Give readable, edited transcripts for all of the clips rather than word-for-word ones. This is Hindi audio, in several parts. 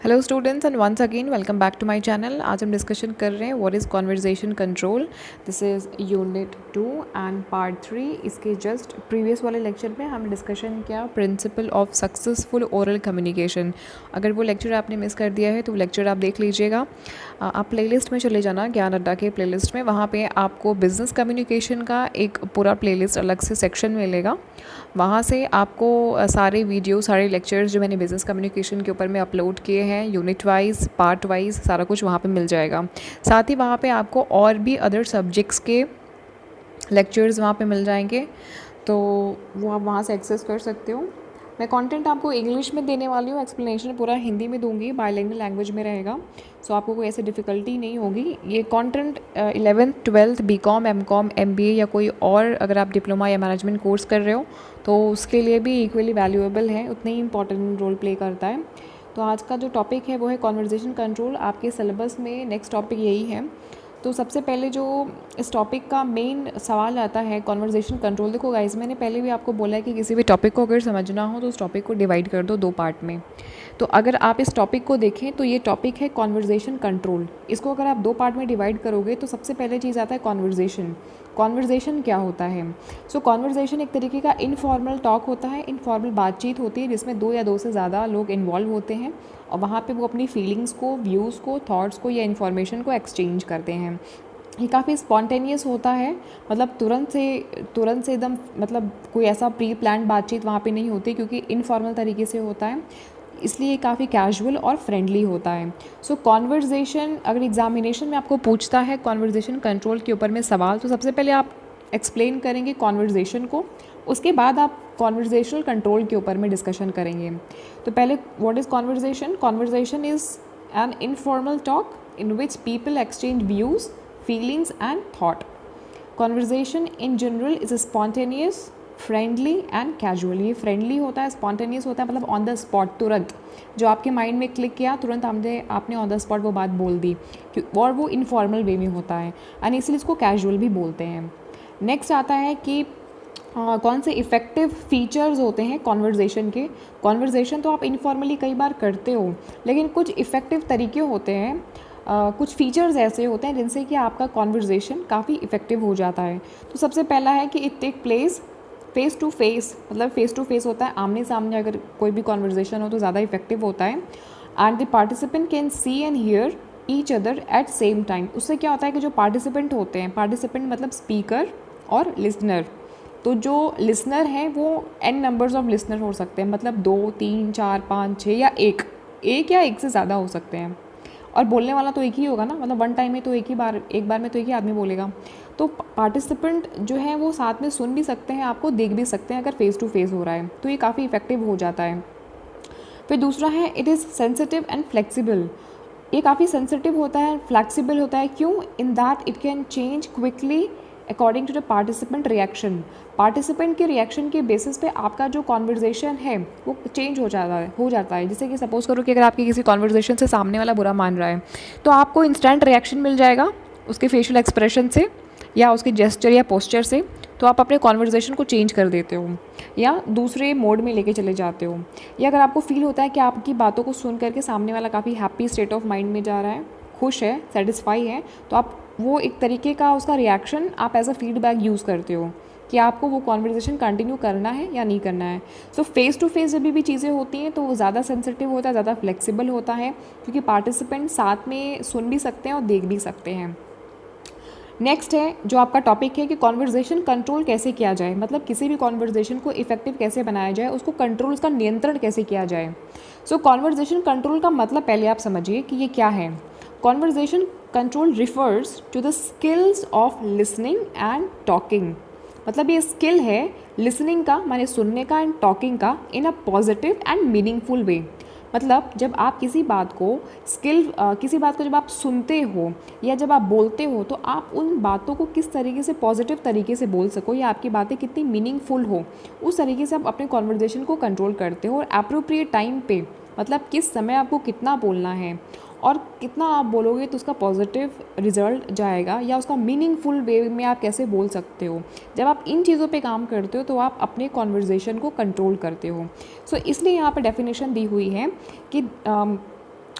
Hello students and once again welcome back to my channel. आज हम डिस्कशन कर रहे हैं what is conversation control. This is unit 2 and part 3। इसके जस्ट प्रीवियस वाले लेक्चर में हम डिस्कशन किया principle of successful oral communication. अगर वो लेक्चर आपने मिस कर दिया है तो वो लेक्चर आप देख लीजिएगा। आप प्लेलिस्ट में चले जाना, ज्ञान अड्डा के प्लेलिस्ट में। वहाँ पे आपको बिज़नेस कम्युनिकेशन का एक पूरा प्लेलिस्ट अलग से सेक्शन मिलेगा। वहाँ से आपको सारे वीडियो, सारे लेक्चर्स जो मैंने बिज़नेस कम्युनिकेशन के ऊपर में अपलोड किए हैं, यूनिट वाइज, पार्ट वाइज, सारा कुछ वहाँ पे मिल जाएगा। साथ ही वहाँ पे आपको और भी अदर सब्जेक्ट्स के लेक्चर्स वहाँ पे मिल जाएंगे, तो वो आप वहाँ से एक्सेस कर सकते हो। मैं कंटेंट आपको इंग्लिश में देने वाली हूँ, एक्सप्लेनेशन पूरा हिंदी में दूंगी, बाइलिंगुअल लैंग्वेज में रहेगा, सो आपको कोई ऐसी डिफ़िकल्टी नहीं होगी। ये content 11th 12th BCom MCom MBA या कोई और अगर आप डिप्लोमा या मैनेजमेंट कोर्स कर रहे हो तो उसके लिए भी इक्वली वैल्यूएबल है, उतने ही इंपॉर्टेंट रोल प्ले करता है। तो आज का जो टॉपिक है वो है कॉन्वर्जेशन कंट्रोल। आपके सिलेबस में नेक्स्ट टॉपिक यही है। तो सबसे पहले जो इस टॉपिक का मेन सवाल आता है कॉन्वर्जेशन कंट्रोल। देखो गाइस, मैंने पहले भी आपको बोला है कि किसी भी टॉपिक को अगर समझना हो तो उस टॉपिक को डिवाइड कर दो 2 पार्ट में। तो अगर आप इस टॉपिक को देखें तो ये टॉपिक है कॉन्वर्जेशन कंट्रोल। इसको अगर आप 2 पार्ट में डिवाइड करोगे तो सबसे पहले चीज़ आता है कॉन्वर्जेशन। कॉन्वर्जेशन क्या होता है? सो कॉन्वर्जेशन एक तरीके का इनफॉर्मल टॉक होता है, इनफॉर्मल बातचीत होती है जिसमें 2 या 2 से ज़्यादा लोग इन्वॉल्व होते हैं और वहाँ पे वो अपनी फीलिंग्स को, व्यूज़ को, थॉट्स को या इन्फॉर्मेशन को एक्सचेंज करते हैं। ये काफ़ी स्पॉन्टेनियस होता है, मतलब तुरंत से एकदम, मतलब कोई ऐसा प्री प्लान बातचीत वहाँ पे नहीं होती, क्योंकि इनफॉर्मल तरीके से होता है, इसलिए काफ़ी कैजुअल और फ्रेंडली होता है। सो कॉन्वर्जेशन, अगर एग्जामिनेशन में आपको पूछता है कॉन्वर्जेशन कंट्रोल के ऊपर में सवाल, तो सबसे पहले आप एक्सप्लेन करेंगे कॉन्वर्जेशन को, उसके बाद आप कॉन्वर्जेशनल कंट्रोल के ऊपर में डिस्कशन करेंगे। तो पहले what is conversation? Conversation is an informal talk in which people exchange views, feelings and thought. Conversation in general is spontaneous, friendly and casual. ये friendly होता है, spontaneous होता है, मतलब on the spot, तुरंत जो आपके माइंड में क्लिक किया तुरंत आपने on the spot वो बात बोल दी, और वो इनफॉर्मल वे में होता है, एंड इसलिए इसको कैजुअल भी बोलते हैं। नेक्स्ट आता है कि कौन से इफ़ेक्टिव फीचर्स होते हैं कॉन्वर्जेशन के। कॉन्वर्जेशन तो आप इनफॉर्मली कई बार करते हो, लेकिन कुछ इफ़ेक्टिव तरीके होते हैं, कुछ फीचर्स ऐसे होते हैं जिनसे कि आपका कॉन्वर्जेशन काफ़ी इफ़ेक्टिव हो जाता है। तो सबसे पहला है कि it take place face to face, मतलब फेस टू फेस होता है, आमने सामने अगर कोई भी कॉन्वर्जेशन हो तो ज़्यादा इफेक्टिव होता है। And the participant can see and hear each other at same time. उससे क्या होता है कि जो पार्टिसिपेंट होते हैं, पार्टिसिपेंट मतलब स्पीकर और लिसनर, तो जो लिसनर हैं वो n नंबर्स ऑफ लिसनर हो सकते हैं, मतलब 2 3 4 5 6 या एक या एक से ज़्यादा हो सकते हैं, और बोलने वाला तो एक ही होगा ना, मतलब वन टाइम में तो एक बार में तो एक ही आदमी बोलेगा। तो पार्टिसिपेंट जो है वो साथ में सुन भी सकते हैं, आपको देख भी सकते हैं अगर फेस टू फेस हो रहा है, तो ये काफ़ी इफेक्टिव हो जाता है। फिर दूसरा है it is sensitive and flexible. ये काफ़ी सेंसिटिव होता है, फ्लेक्सिबल होता है। क्यों? In that it can change quickly according to the participant reaction. Participant के रिएक्शन के बेसिस पे आपका जो कॉन्वर्जेशन है वो चेंज हो जाता है। जैसे कि सपोज करो कि अगर आपके किसी कॉन्वर्जेशन से सामने वाला बुरा मान रहा है, तो आपको इंस्टेंट रिएक्शन मिल जाएगा उसके फेशियल एक्सप्रेशन से या उसके जेस्चर या पोस्चर से, तो आप अपने कॉन्वर्जेशन को चेंज कर देते हो या दूसरे मोड में लेके चले जाते हो। या अगर आपको फील होता है कि आपकी बातों को सुन करके सामने वाला काफ़ी हैप्पी स्टेट ऑफ माइंड में जा रहा है, खुश है, सेटिस्फाई है, तो आप वो एक तरीके का उसका रिएक्शन आप एज अ फीडबैक यूज़ करते हो कि आपको वो कॉन्वर्जेशन कंटिन्यू करना है या नहीं करना है। सो फेस टू फेस जब भी चीज़ें होती हैं तो वो ज़्यादा सेंसिटिव होता है, ज़्यादा फ्लेक्सिबल होता है, क्योंकि पार्टिसिपेंट साथ में सुन भी सकते हैं और देख भी सकते हैं। नेक्स्ट है जो आपका टॉपिक है कि कॉन्वर्जेशन कंट्रोल कैसे किया जाए, मतलब किसी भी कॉन्वर्जेशन को इफेक्टिव कैसे बनाया जाए, उसको कंट्रोल, उसका नियंत्रण कैसे किया जाए। सो कॉन्वर्जेशन कंट्रोल का मतलब पहले आप समझिए कि ये क्या है। Conversation control refers to the skills of listening and talking. मतलब ये स्किल है लिसनिंग का, माने सुनने का, एंड टॉकिंग का in a positive and meaningful way. मतलब जब आप किसी बात को जब आप सुनते हो या जब आप बोलते हो, तो आप उन बातों को किस तरीके से पॉजिटिव तरीके से बोल सको या आपकी बातें कितनी मीनिंगफुल हो, उस तरीके से आप अपने कॉन्वर्जेशन को कंट्रोल करते हो। और एप्रोप्रिएट टाइम पे, मतलब किस समय आपको कितना बोलना है और कितना आप बोलोगे तो उसका पॉजिटिव रिजल्ट जाएगा, या उसका मीनिंगफुल वे में आप कैसे बोल सकते हो। जब आप इन चीज़ों पे काम करते हो तो आप अपने कॉन्वर्जेशन को कंट्रोल करते हो। सो इसलिए यहाँ पे डेफिनेशन दी हुई है कि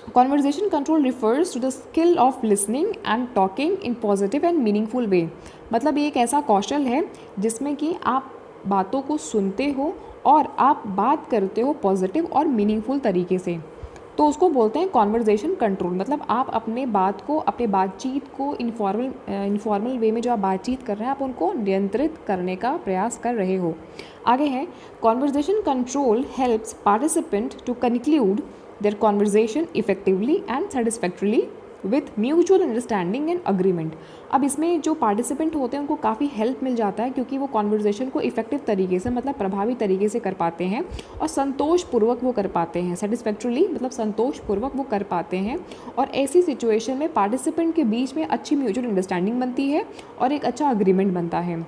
conversation control refers to the skill of listening and talking in positive and meaningful way. मतलब ये एक ऐसा कौशल है जिसमें कि आप बातों को सुनते हो और आप बात करते हो पॉजिटिव और मीनिंगफुल तरीके से, तो उसको बोलते हैं कॉन्वर्जेशन कंट्रोल। मतलब आप अपने बातचीत को इनफॉर्मल वे में जो आप बातचीत कर रहे हैं आप उनको नियंत्रित करने का प्रयास कर रहे हो। आगे है, conversation control helps participant to conclude their conversation effectively and satisfactorily with mutual understanding and agreement. अब इसमें जो पार्टिसिपेंट होते हैं उनको काफ़ी हेल्प मिल जाता है क्योंकि वो कॉन्वर्जेशन को इफेक्टिव तरीके से मतलब प्रभावी तरीके से कर पाते हैं और संतोषपूर्वक वो कर पाते हैं। सेटिस्फैक्टरीली मतलब संतोषपूर्वक वो कर पाते हैं और ऐसी सिचुएशन में पार्टिसिपेंट के बीच में अच्छी म्यूचुअल अंडरस्टैंडिंग बनती है और एक अच्छा अग्रीमेंट बनता है।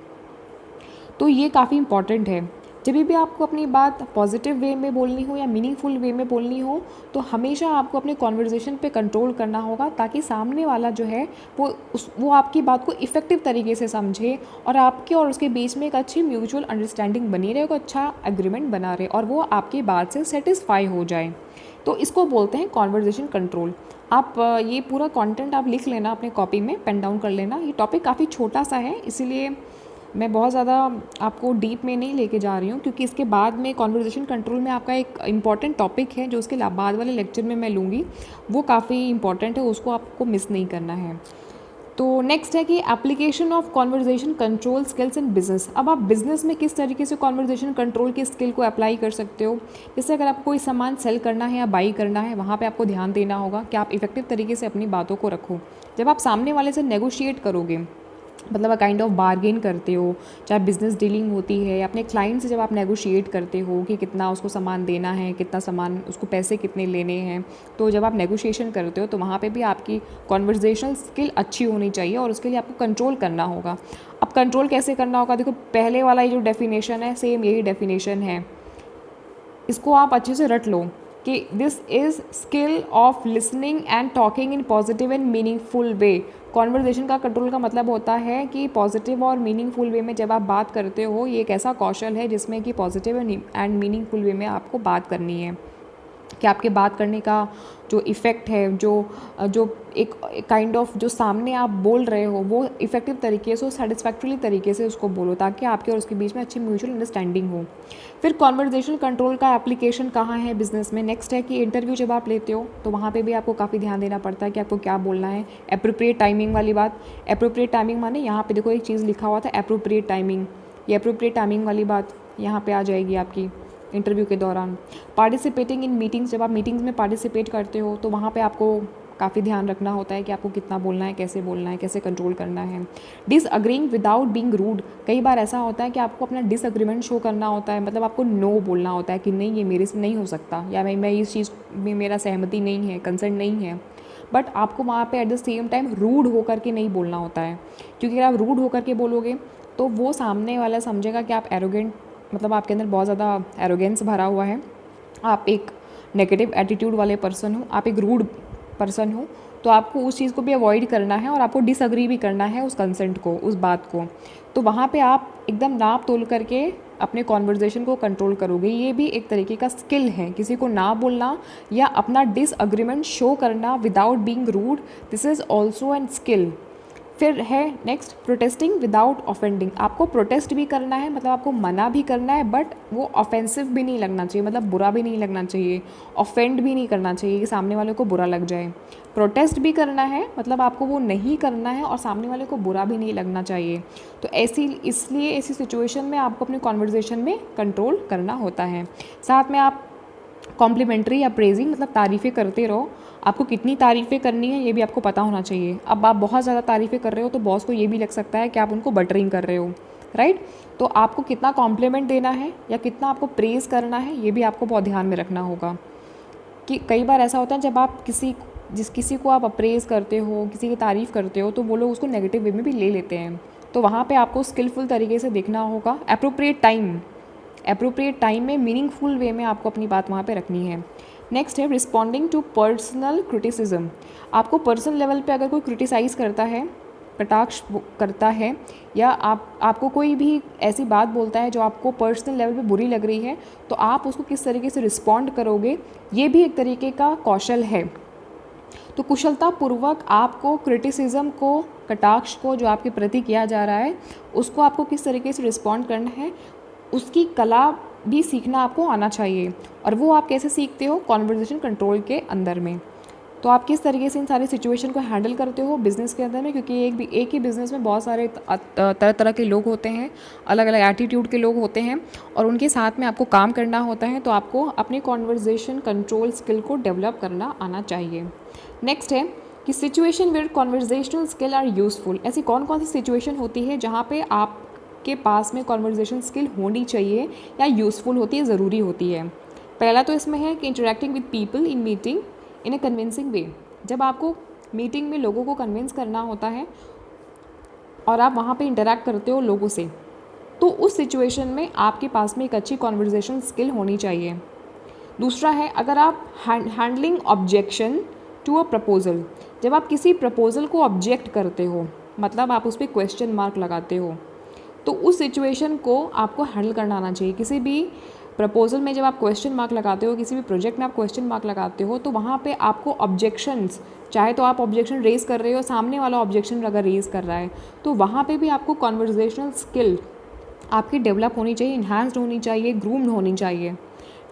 तो ये काफ़ी इंपॉर्टेंट है। जब भी आपको अपनी बात पॉजिटिव वे में बोलनी हो या मीनिंगफुल वे में बोलनी हो तो हमेशा आपको अपने कॉन्वर्जेशन पे कंट्रोल करना होगा ताकि सामने वाला जो है वो आपकी बात को इफ़ेक्टिव तरीके से समझे और आपके और उसके बीच में एक अच्छी म्यूचुअल अंडरस्टैंडिंग बनी रहे, एक अच्छा एग्रीमेंट बना रहे और वो आपकी बात से सेटिस्फाई हो जाए। तो इसको बोलते हैं कॉन्वर्जेशन कंट्रोल। आप ये पूरा कंटेंट आप लिख लेना अपने कॉपी में, पेन डाउन कर लेना। ये टॉपिक काफ़ी छोटा सा है इसीलिए मैं बहुत ज़्यादा आपको डीप में नहीं लेके जा रही हूँ क्योंकि इसके बाद में कॉन्वर्जेशन कंट्रोल में आपका एक इम्पॉर्टेंट टॉपिक है जो उसके बाद वाले लेक्चर में मैं लूँगी, वो काफ़ी इंपॉर्टेंट है, उसको आपको मिस नहीं करना है। तो नेक्स्ट है कि application of conversation control skills in business. अब आप बिजनेस में किस तरीके से कॉन्वर्जेशन कंट्रोल की स्किल को अप्लाई कर सकते हो। जैसे अगर आपको कोई सामान सेल करना है या बाई करना है, वहाँ पे आपको ध्यान देना होगा कि आप इफेक्टिव तरीके से अपनी बातों को रखो। जब आप सामने वाले से नेगोशिएट करोगे, मतलब काइंड ऑफ बार्गेन करते हो, चाहे बिजनेस डीलिंग होती है या अपने क्लाइंट से जब आप नेगोशिएट करते हो कि कितना उसको सामान देना है, कितना सामान उसको पैसे कितने लेने हैं, तो जब आप नेगोशिएशन करते हो तो वहाँ पे भी आपकी कॉन्वर्जेशनल स्किल अच्छी होनी चाहिए और उसके लिए आपको कंट्रोल करना होगा। अब कंट्रोल कैसे करना होगा, देखो पहले वाला ये जो डेफिनेशन है सेम यही डेफिनेशन है, इसको आप अच्छे से रट लो कि this is skill of listening and talking in positive and meaningful way. Conversation का कंट्रोल का मतलब होता है कि पॉजिटिव और मीनिंगफुल वे में जब आप बात करते हो, ये एक ऐसा कौशल है जिसमें कि पॉजिटिव एंड मीनिंगफुल वे में आपको बात करनी है कि आपके बात करने का जो इफ़ेक्ट है, जो एक काइंड ऑफ जो सामने आप बोल रहे हो वो इफ़ेक्टिव तरीके से, सेटिस्फैक्टरीली तरीके से उसको बोलो ताकि आपके और उसके बीच में अच्छी म्यूचुअल अंडरस्टैंडिंग हो। फिर कॉन्वर्जेशन कंट्रोल का एप्लीकेशन कहाँ है बिजनेस में। नेक्स्ट है कि इंटरव्यू जब आप लेते हो तो वहाँ पे भी आपको काफ़ी ध्यान देना पड़ता है कि आपको क्या बोलना है। एप्रोप्रिएट टाइमिंग वाली बात, एप्रोप्रिएट टाइमिंग माने यहाँ पे देखो एक चीज़ लिखा हुआ था एप्रोप्रिएट टाइमिंग, ये एप्रोप्रिएट टाइमिंग वाली बात यहाँ पे आ जाएगी आपकी इंटरव्यू के दौरान। पार्टिसिपेटिंग इन मीटिंग्स, जब आप मीटिंग्स में पार्टिसिपेट करते हो तो वहाँ पे आपको काफ़ी ध्यान रखना होता है कि आपको कितना बोलना है, कैसे कंट्रोल करना है। डिसअग्रीइंग विदाउट बीइंग रूड, कई बार ऐसा होता है कि आपको अपना डिसअग्रीमेंट शो करना होता है, मतलब आपको नो बोलना होता है कि नहीं ये मेरे से नहीं हो सकता या मैं इस चीज़ में मेरा सहमति नहीं है, कंसर्न नहीं है। बट आपको वहाँ पे at the same time rude होकर के नहीं बोलना होता है, क्योंकि अगर आप रूड होकर के बोलोगे तो वो सामने वाला समझेगा कि आप एरोगेंट, मतलब आपके अंदर बहुत ज़्यादा एरोगेंस भरा हुआ है, आप एक नेगेटिव एटीट्यूड वाले पर्सन हो, आप एक रूड पर्सन हो। तो आपको उस चीज़ को भी अवॉइड करना है और आपको डिसअग्री भी करना है उस कंसेंट को, उस बात को। तो वहाँ पे आप एकदम नाप तोल करके अपने कॉन्वर्जेशन को कंट्रोल करोगे। ये भी एक तरीके का स्किल है, किसी को ना बोलना या अपना डिसअग्रीमेंट शो करना without being rude, this is also an skill. फिर है नेक्स्ट प्रोटेस्टिंग विदाउट ऑफेंडिंग। आपको प्रोटेस्ट भी करना है, मतलब आपको मना भी करना है, बट वो ऑफेंसिव भी नहीं लगना चाहिए, मतलब बुरा भी नहीं लगना चाहिए, ऑफेंड भी नहीं करना चाहिए कि सामने वाले को बुरा लग जाए। प्रोटेस्ट भी करना है, मतलब आपको वो नहीं करना है और सामने वाले को बुरा भी नहीं लगना चाहिए। तो इसलिए ऐसी सिचुएशन में आपको अपने कॉन्वर्जेशन में कंट्रोल करना होता है। साथ में आप कॉम्प्लीमेंट्री या प्रेजिंग, मतलब तारीफ़ें करते रहो। आपको कितनी तारीफ़ें करनी है ये भी आपको पता होना चाहिए। अब आप बहुत ज़्यादा तारीफ़ें कर रहे हो तो बॉस को ये भी लग सकता है कि आप उनको बटरिंग कर रहे हो, राइट। तो आपको कितना कॉम्प्लीमेंट देना है या कितना आपको प्रेज़ करना है ये भी आपको बहुत ध्यान में रखना होगा। कि कई बार ऐसा होता है जब आप किसी को आप अप्रेज़ करते हो, किसी की तारीफ़ करते हो, तो वो लोग उसको नेगेटिव वे में भी ले लेते हैं। तो वहाँ पर आपको स्किलफुल तरीके से देखना होगा। एप्रोप्रिएट टाइम में मीनिंगफुल वे में आपको अपनी बात वहाँ पे रखनी है। नेक्स्ट है रिस्पॉन्डिंग टू पर्सनल क्रिटिसिज्म। आपको पर्सनल लेवल पे अगर कोई क्रिटिसाइज़ करता है, कटाक्ष करता है या आपको कोई भी ऐसी बात बोलता है जो आपको पर्सनल लेवल पे बुरी लग रही है, तो आप उसको किस तरीके से रिस्पॉन्ड करोगे, ये भी एक तरीके का कौशल है। तो कुशलतापूर्वक आपको क्रिटिसिज्म को, कटाक्ष को जो आपके प्रति किया जा रहा है उसको आपको किस तरीके से रिस्पॉन्ड करना है, उसकी कला भी सीखना आपको आना चाहिए। और वो आप कैसे सीखते हो? कॉन्वर्जेशन कंट्रोल के अंदर में। तो आप किस तरीके से इन सारी सिचुएशन को हैंडल करते हो बिज़नेस के अंदर में, क्योंकि एक ही बिज़नेस में बहुत सारे तरह तरह के लोग होते हैं, अलग अलग एटीट्यूड के लोग होते हैं और उनके साथ में आपको काम करना होता है। तो आपको अपने कॉन्वर्जेशन कंट्रोल स्किल को डेवलप करना आना चाहिए। नेक्स्ट है कि situation where conversational skill are useful. ऐसी कौन कौन सी सिचुएशन होती है जहाँ पे आपके पास में कॉन्वर्जेशन स्किल होनी चाहिए या यूज़फुल होती है, ज़रूरी होती है। पहला तो इसमें है कि interacting with people in meeting in a convincing way. जब आपको मीटिंग में लोगों को कन्विंस करना होता है और आप वहाँ पे इंटरेक्ट करते हो लोगों से, तो उस सिचुएशन में आपके पास में एक अच्छी कॉन्वर्जेशन स्किल होनी चाहिए। दूसरा है, अगर आप handling objection to a proposal. जब आप किसी प्रपोज़ल को ऑब्जेक्ट करते हो, मतलब आप उस पर क्वेश्चन मार्क लगाते हो, तो उस सिचुएशन को आपको हैंडल करना आना चाहिए। किसी भी प्रपोज़ल में जब आप क्वेश्चन मार्क लगाते हो, किसी भी प्रोजेक्ट में आप क्वेश्चन मार्क लगाते हो, तो वहाँ पे आपको ऑब्जेक्शंस, चाहे तो आप ऑब्जेक्शन रेज़ कर रहे हो, सामने वाला ऑब्जेक्शन अगर रेज़ कर रहा है, तो वहाँ पे भी आपको कॉन्वर्जेशनल स्किल आपकी डेवलप होनी चाहिए, इन्हांस्ड होनी चाहिए, ग्रूम्ड होनी चाहिए।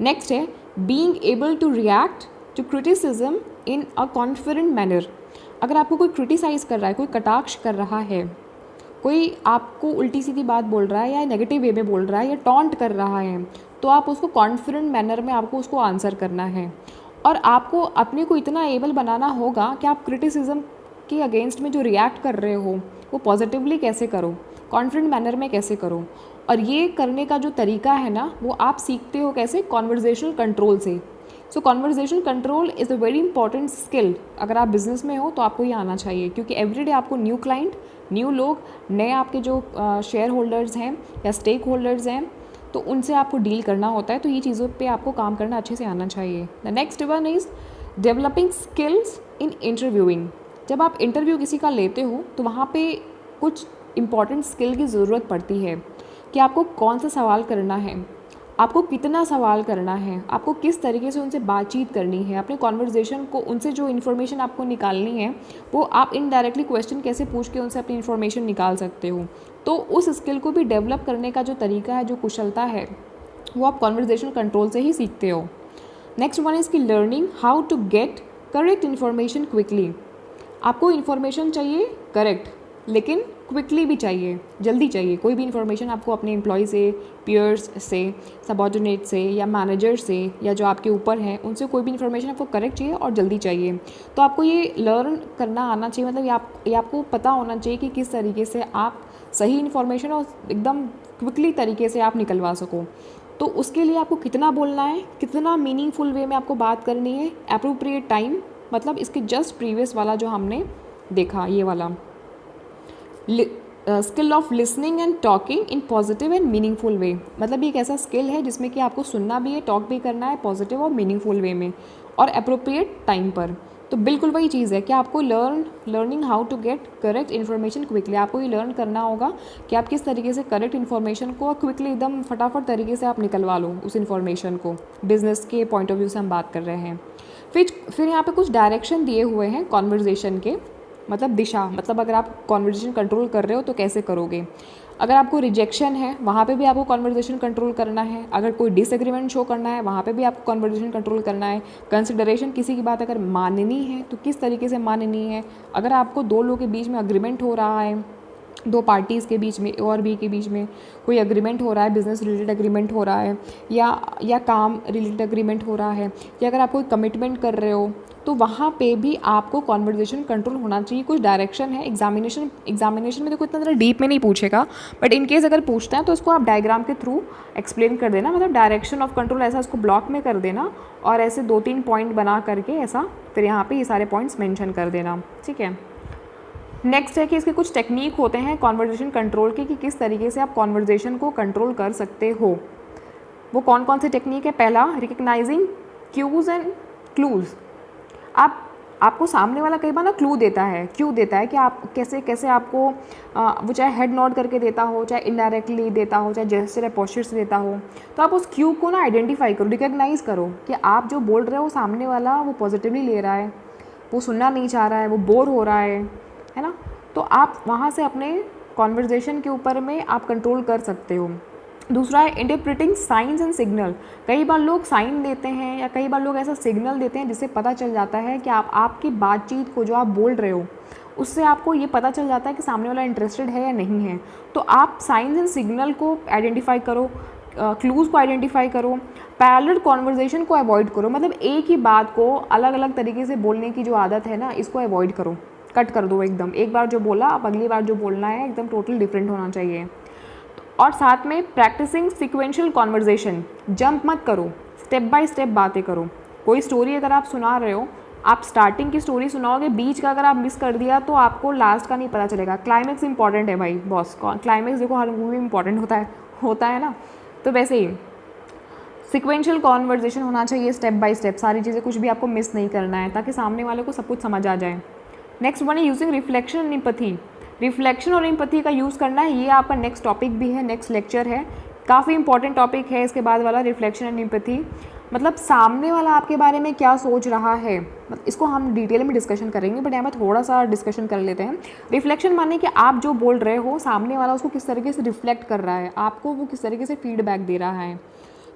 नेक्स्ट है being able to react to criticism in a confident manner. अगर आपको कोई क्रिटिसाइज़ कर रहा है, कोई कटाक्ष कर रहा है, कोई आपको उल्टी सीधी बात बोल रहा है या नेगेटिव वे में बोल रहा है या टॉन्ट कर रहा है, तो आप उसको कॉन्फिडेंट मैनर में आपको उसको आंसर करना है। और आपको अपने को इतना एबल बनाना होगा कि आप क्रिटिसिज्म के अगेंस्ट में जो रिएक्ट कर रहे हो वो पॉजिटिवली कैसे करो, कॉन्फिडेंट मैनर में कैसे करो। और ये करने का जो तरीका है ना, वो आप सीखते हो कैसे? कॉन्वर्जेशनल कंट्रोल से। So conversational control is a very important skill. अगर आप बिज़नेस में हो तो आपको ये आना चाहिए, क्योंकि एवरीडे आपको न्यू क्लाइंट, न्यू लोग, नए आपके जो शेयर होल्डर्स हैं या स्टेक होल्डर्स हैं, तो उनसे आपको डील करना होता है। तो ये चीज़ों पे आपको काम करना अच्छे से आना चाहिए। The next one is developing skills in interviewing. जब आप इंटरव्यू किसी का लेते हो तो वहाँ पे कुछ इंपॉर्टेंट स्किल की ज़रूरत पड़ती है कि आपको कौन सा सवाल करना है, आपको कितना सवाल करना है, आपको किस तरीके से उनसे बातचीत करनी है, अपने कॉन्वर्जेशन को, उनसे जो इन्फॉर्मेशन आपको निकालनी है वो आप इनडायरेक्टली क्वेश्चन कैसे पूछ के उनसे अपनी इन्फॉर्मेशन निकाल सकते हो। तो उस स्किल को भी डेवलप करने का जो तरीका है, जो कुशलता है, वो आप कॉन्वर्जेशन कंट्रोल से ही सीखते हो। Next one is key learning how to get correct information quickly. आपको इन्फॉर्मेशन चाहिए करेक्ट, लेकिन क्विकली भी चाहिए, जल्दी चाहिए। कोई भी इन्फॉर्मेशन आपको अपने एम्प्लॉय से, पीयर्स से, सबऑर्डिनेट से या मैनेजर से या जो आपके ऊपर हैं उनसे कोई भी इन्फॉर्मेशन आपको करेक्ट चाहिए और जल्दी चाहिए। तो आपको ये लर्न करना आना चाहिए, मतलब ये आपको पता होना चाहिए कि किस तरीके से आप सही इन्फॉर्मेशन और एकदम क्विकली तरीके से आप निकलवा सको। तो उसके लिए आपको कितना बोलना है, कितना मीनिंगफुल वे में आपको बात करनी है, एप्रोप्रिएट टाइम, मतलब इसके जस्ट प्रीवियस वाला जो हमने देखा, ये वाला skill of listening and talking in positive and meaningful way. मतलब ये एक ऐसा स्किल है जिसमें कि आपको सुनना भी है, टॉक भी करना है पॉजिटिव और मीनिंगफुल वे में और अप्रोप्रिएट टाइम पर। तो बिल्कुल वही चीज़ है कि आपको learning how to get correct information quickly. आपको ये लर्न करना होगा कि आप किस तरीके से करेक्ट इन्फॉर्मेशन को क्विकली, एकदम फटाफट तरीके से आप निकलवा लो उस इन्फॉर्मेशन को। बिजनेस के पॉइंट ऑफ व्यू से हम बात कर रहे हैं। फिर यहाँ पे कुछ डायरेक्शन दिए हुए हैं कॉन्वर्जेशन के, मतलब दिशा, मतलब अगर आप कॉन्वर्जेशन कंट्रोल कर रहे हो तो कैसे करोगे। अगर आपको रिजेक्शन है वहाँ पे भी आपको कॉन्वर्जेशन कंट्रोल करना है। अगर कोई डिसएग्रीमेंट शो करना है वहाँ पे भी आपको कॉन्वर्जेशन कंट्रोल करना है। कंसिडरेशन, किसी की बात अगर माननी है तो किस तरीके से माननी है। अगर आपको दो लोगों के बीच में अग्रीमेंट हो रहा है, दो पार्टीज़ के बीच में, ए और बी के बीच में कोई अग्रीमेंट हो रहा है, बिज़नेस रिलेटेड अग्रीमेंट हो रहा है या काम रिलेटेड अग्रीमेंट हो रहा है, या अगर आप कोई कमिटमेंट कर रहे हो, तो वहाँ पे भी आपको कॉन्वर्जेशन कंट्रोल होना चाहिए। कुछ डायरेक्शन है। एग्जामिनेशन में देखो इतना ज़्यादा डीप में नहीं पूछेगा, बट इन केस अगर पूछता है तो उसको आप डायग्राम के थ्रू एक्सप्लेन कर देना, मतलब डायरेक्शन ऑफ कंट्रोल ऐसा उसको ब्लॉक में कर देना और ऐसे 2-3 पॉइंट बना करके ऐसा फिर यहाँ पे ये सारे पॉइंट्स मेंशन कर देना, ठीक है। नेक्स्ट है कि इसके कुछ टेक्निक होते हैं कॉन्वर्जेशन कंट्रोल के, कि किस तरीके से आप कॉन्वर्जेशन को कंट्रोल कर सकते हो। वो कौन कौन से टेक्निक है? पहला, रिकग्नाइजिंग क्यूज़ एंड क्लूज़। आपको सामने वाला कई बार ना क्लू देता है, क्यों देता है कि आप कैसे आपको वो चाहे हेड नॉड करके देता हो, चाहे इनडायरेक्टली देता हो, चाहे जेस्चर या पोस्चर से देता हो, तो आप उस क्यू को ना आइडेंटिफाई करो, रिकग्नाइज़ करो कि आप जो बोल रहे हो सामने वाला वो पॉजिटिवली ले रहा है, वो सुनना नहीं चाह रहा है, वो बोर हो रहा है ना, तो आप वहाँ से अपने कॉन्वर्जेसन के ऊपर में आप कंट्रोल कर सकते हो। दूसरा है इंटरप्रेटिंग साइंस एंड सिग्नल। कई बार लोग साइन देते हैं या कई बार लोग ऐसा सिग्नल देते हैं जिससे पता चल जाता है कि आपकी बातचीत को जो आप बोल रहे हो उससे आपको ये पता चल जाता है कि सामने वाला इंटरेस्टेड है या नहीं है। तो आप साइंस एंड सिग्नल को आइडेंटिफाई करो, क्लूज़ को आइडेंटिफाई करो, पैरेलल कॉन्वर्जेसन को अवॉइड करो, मतलब एक ही बात को अलग अलग तरीके से बोलने की जो आदत है ना, इसको अवॉइड करो, कट कर दो एकदम। एक बार जो बोला अब अगली बार जो बोलना है एकदम टोटल डिफरेंट होना चाहिए। और साथ में प्रैक्टिसिंग सिक्वेंशियल कॉन्वर्जेसन, जंप मत करो, स्टेप बाय स्टेप बातें करो। कोई स्टोरी अगर आप सुना रहे हो, आप स्टार्टिंग की स्टोरी सुनाओगे, बीच का अगर आप मिस कर दिया तो आपको लास्ट का नहीं पता चलेगा। क्लाइमैक्स इंपॉर्टेंट है भाई बॉस, क्लाइमैक्स देखो हर मूवी में इंपॉर्टेंट होता है ना, तो वैसे ही सिक्वेंशियल कॉन्वर्जेसन होना चाहिए, स्टेप बाय स्टेप सारी चीज़ें, कुछ भी आपको मिस नहीं करना है ताकि सामने वाले को सब कुछ समझ आ जाए। नेक्स्ट वन है using reflection and empathy. Reflection और एम्पैथी का यूज़ करना है, ये आपका नेक्स्ट टॉपिक भी है, नेक्स्ट लेक्चर है, काफ़ी इंपॉर्टेंट टॉपिक है इसके बाद वाला, रिफ्लेक्शन एंड एम्पैथी। मतलब सामने वाला आपके बारे में क्या सोच रहा है, इसको हम डिटेल में डिस्कशन करेंगे, बट यहाँ पर थोड़ा सा डिस्कशन कर लेते हैं। रिफ्लेक्शन माने कि आप जो बोल रहे हो सामने वाला उसको किस तरीके से रिफ्लेक्ट कर रहा है, आपको वो किस तरीके से फीडबैक दे रहा है,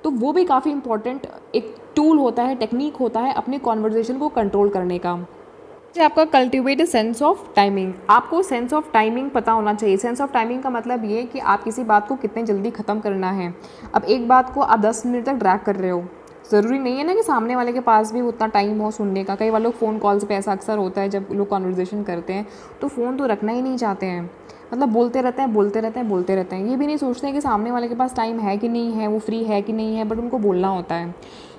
तो वो भी काफ़ी इंपॉर्टेंट एक टूल होता है, टेक्निक होता है अपने कॉन्वर्जेसन को कंट्रोल करने का। आपका कल्टिवेट सेंस ऑफ टाइमिंग, आपको सेंस ऑफ टाइमिंग पता होना चाहिए। सेंस ऑफ टाइमिंग का मतलब ये कि आप किसी बात को कितने जल्दी ख़त्म करना है। अब एक बात को आप 10 मिनट तक ड्रैग कर रहे हो, ज़रूरी नहीं है ना कि सामने वाले के पास भी उतना टाइम हो सुनने का। कई बार लोग फ़ोन कॉल्स पे ऐसा अक्सर होता है जब लोग कॉन्वर्जेसन करते हैं तो फ़ोन तो रखना ही नहीं चाहते हैं, मतलब बोलते रहते हैं, ये भी नहीं सोचते हैं कि सामने वाले के पास टाइम है कि नहीं है, वो फ्री है कि नहीं है, बट उनको बोलना होता है।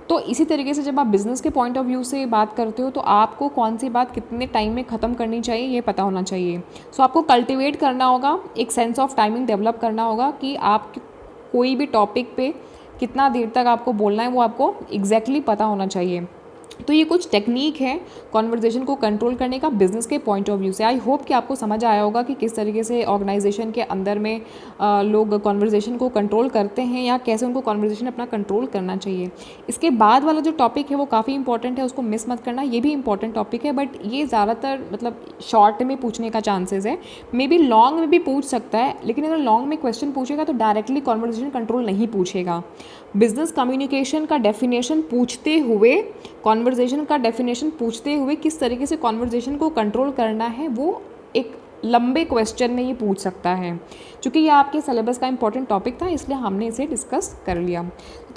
तो इसी तरीके से जब आप बिज़नेस के पॉइंट ऑफ व्यू से बात करते हो तो आपको कौन सी बात कितने टाइम में ख़त्म करनी चाहिए ये पता होना चाहिए। सो आपको कल्टिवेट करना होगा, एक सेंस ऑफ टाइमिंग डेवलप करना होगा कि आप कोई भी टॉपिक पे कितना देर तक आपको बोलना है वो आपको एग्जैक्टली पता होना चाहिए। तो ये कुछ टेक्निक है कॉन्वर्जेसन को कंट्रोल करने का बिज़नेस के पॉइंट ऑफ व्यू से। आई होप कि आपको समझ आया होगा कि किस तरीके से ऑर्गेनाइजेशन के अंदर में लोग कॉन्वर्जेसन को कंट्रोल करते हैं या कैसे उनको कॉन्वर्जेसन अपना कंट्रोल करना चाहिए। इसके बाद वाला जो टॉपिक है वो काफ़ी इंपॉर्टेंट है, उसको मिस मत करना, ये भी इंपॉर्टेंट टॉपिक है, बट ये ज़्यादातर मतलब शॉर्ट में पूछने का चांसेस है, मे बी लॉन्ग में भी पूछ सकता है, लेकिन अगर लॉन्ग में क्वेश्चन पूछेगा तो डायरेक्टली कॉन्वर्जेसन कंट्रोल नहीं पूछेगा। बिजनेस कम्युनिकेशन का डेफिनेशन पूछते हुए, कॉन्वर्जेसन का डेफिनेशन पूछते हुए किस तरीके से कॉन्वर्जेसन को कंट्रोल करना है वो एक लंबे क्वेश्चन में ये पूछ सकता है। क्योंकि ये आपके सिलेबस का इंपॉर्टेंट टॉपिक था इसलिए हमने इसे डिस्कस कर लिया।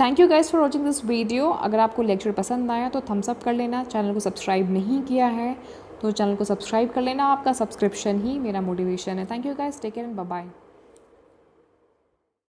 Thank you guys for watching this video. अगर आपको लेक्चर पसंद आया तो थम्स अप कर लेना, चैनल को सब्सक्राइब नहीं किया है तो चैनल को सब्सक्राइब कर लेना, आपका सब्सक्रिप्शन ही मेरा मोटिवेशन है। Thank you guys, take care and bye bye.